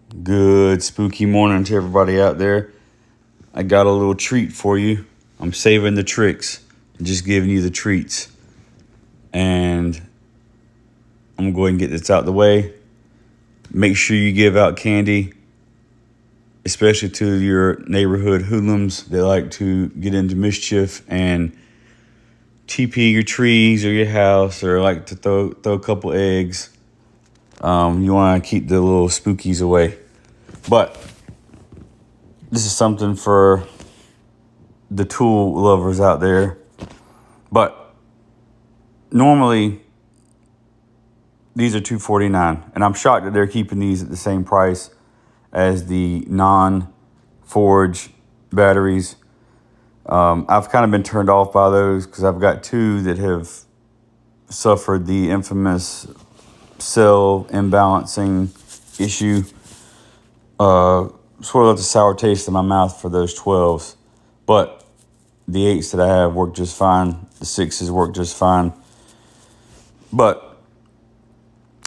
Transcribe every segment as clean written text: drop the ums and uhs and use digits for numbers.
Good spooky morning to everybody out there. I got a little treat for you. I'm saving the tricks and just giving you the treats. And I'm going to go ahead and get this out the way. Make sure you give out candy, especially to your neighborhood hoodlums that like to get into mischief and TP your trees or your house, or like to throw a couple eggs. You want to keep the little spookies away. But this is something for the tool lovers out there. But normally these are $249, and I'm shocked that they're keeping these at the same price as the non-forge batteries. I've kind of been turned off by those because I've got two that have suffered the infamous cell imbalancing issue. Sort of left a sour taste in my mouth for those 12s, but the 8s that I have work just fine. The 6s work just fine. But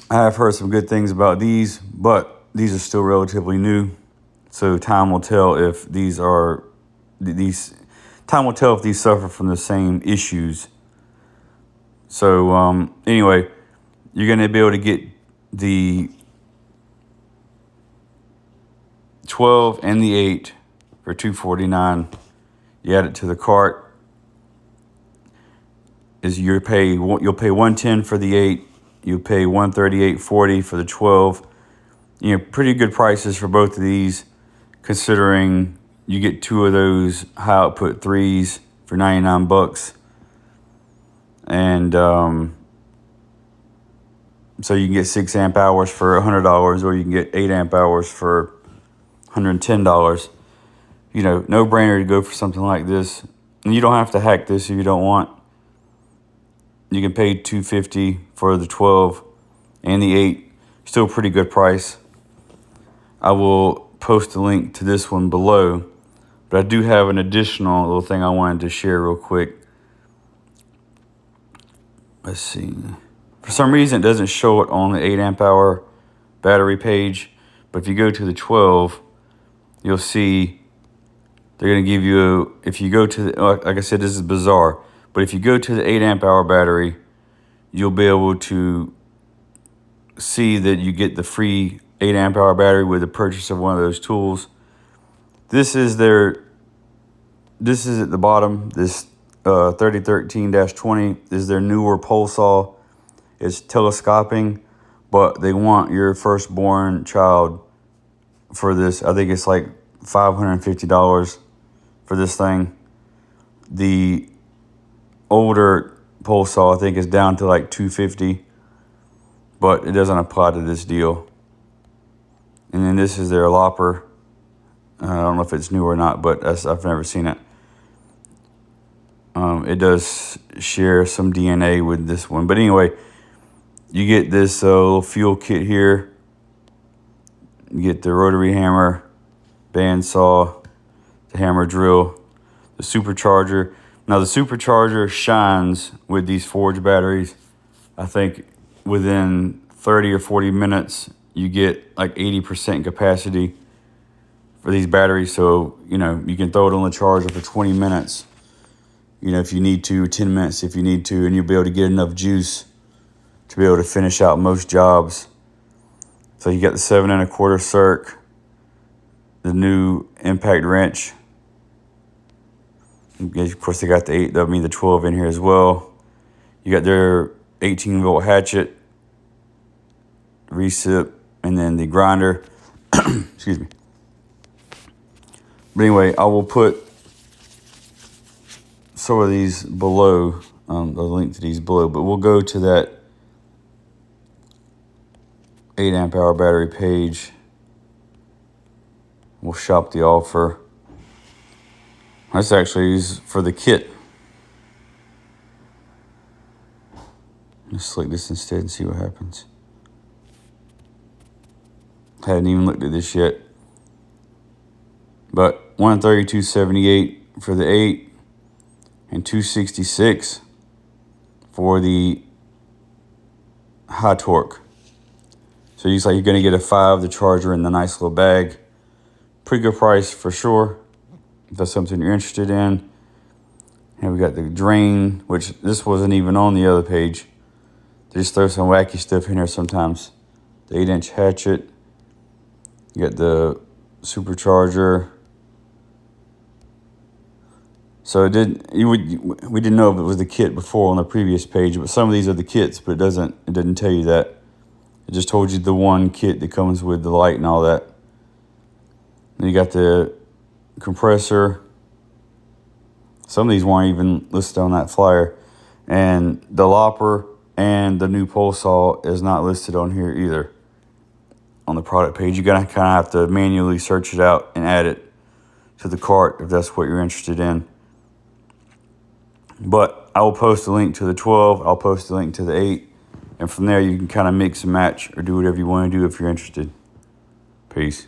I have heard some good things about these, but these are still relatively new. So time will tell if these suffer from the same issues. So anyway, you're going to be able to get the 12 and the 8 for $249. You add it to the cart. You'll pay $110 for the 8. You'll pay $138.40 for the 12. Pretty good prices for both of these, considering you get two of those high output 3s for $99. And so you can get 6 amp hours for $100, or you can get 8 amp hours for $110. No brainer to go for something like this. And you don't have to hack this if you don't want. You can pay $250 for the 12 and the 8. Still a pretty good price. I will post a link to this one below, but I do have an additional little thing I wanted to share real quick. Let's see. For some reason, it doesn't show it on the 8 amp hour battery page, but if you go to the 12, you'll see they're going to give you, if you go to the, like I said, this is bizarre, but if you go to the 8 amp hour battery, you'll be able to see that you get the free 8 amp hour battery with the purchase of one of those tools. This is at the bottom. This 3013-20 is their newer pole saw. It's telescoping, but they want your firstborn child for this. I think it's like $550 for this thing. The older pole saw, I think, is down to like $250, but it doesn't apply to this deal. And then this is their lopper. I don't know if it's new or not, but I've never seen it. It does share some DNA with this one. But anyway, you get this little fuel kit here. You get the rotary hammer, bandsaw, the hammer drill, the supercharger. Now the supercharger shines with these Forge batteries. I think within 30 or 40 minutes, you get like 80% capacity for these batteries. So, you can throw it on the charger for 20 minutes, if you need to, 10 minutes if you need to, and you'll be able to get enough juice to be able to finish out most jobs. So you got the 7 1/4 circ, the new impact wrench. Of course, they got the 12 in here as well. You got their 18-volt hatchet, recip, and then the grinder. Excuse me. But anyway, I will put some of these below, the link to these below. But we'll go to that 8 amp hour battery page. We'll shop the offer. This actually is for the kit. Let's select this instead and see what happens. I hadn't even looked at this yet. But $132.78 for the 8 and $266 for the high torque. So you're going to get a 5, the charger, and the nice little bag. Pretty good price for sure, if that's something you're interested in. And we got the drain, which this wasn't even on the other page. They just throw some wacky stuff in here sometimes. The 8-inch hatchet. You got the supercharger. So we didn't know if it was the kit before on the previous page, but some of these are the kits, but it didn't tell you that. It just told you the one kit that comes with the light and all that. Then you got the compressor. Some of these weren't even listed on that flyer. And the lopper and the new pole saw is not listed on here either. On the product page, you're going to kind of have to manually search it out and add it to the cart if that's what you're interested in. But I will post a link to the 12. I'll post a link to the 8. And from there, you can kind of mix and match or do whatever you want to do if you're interested. Peace.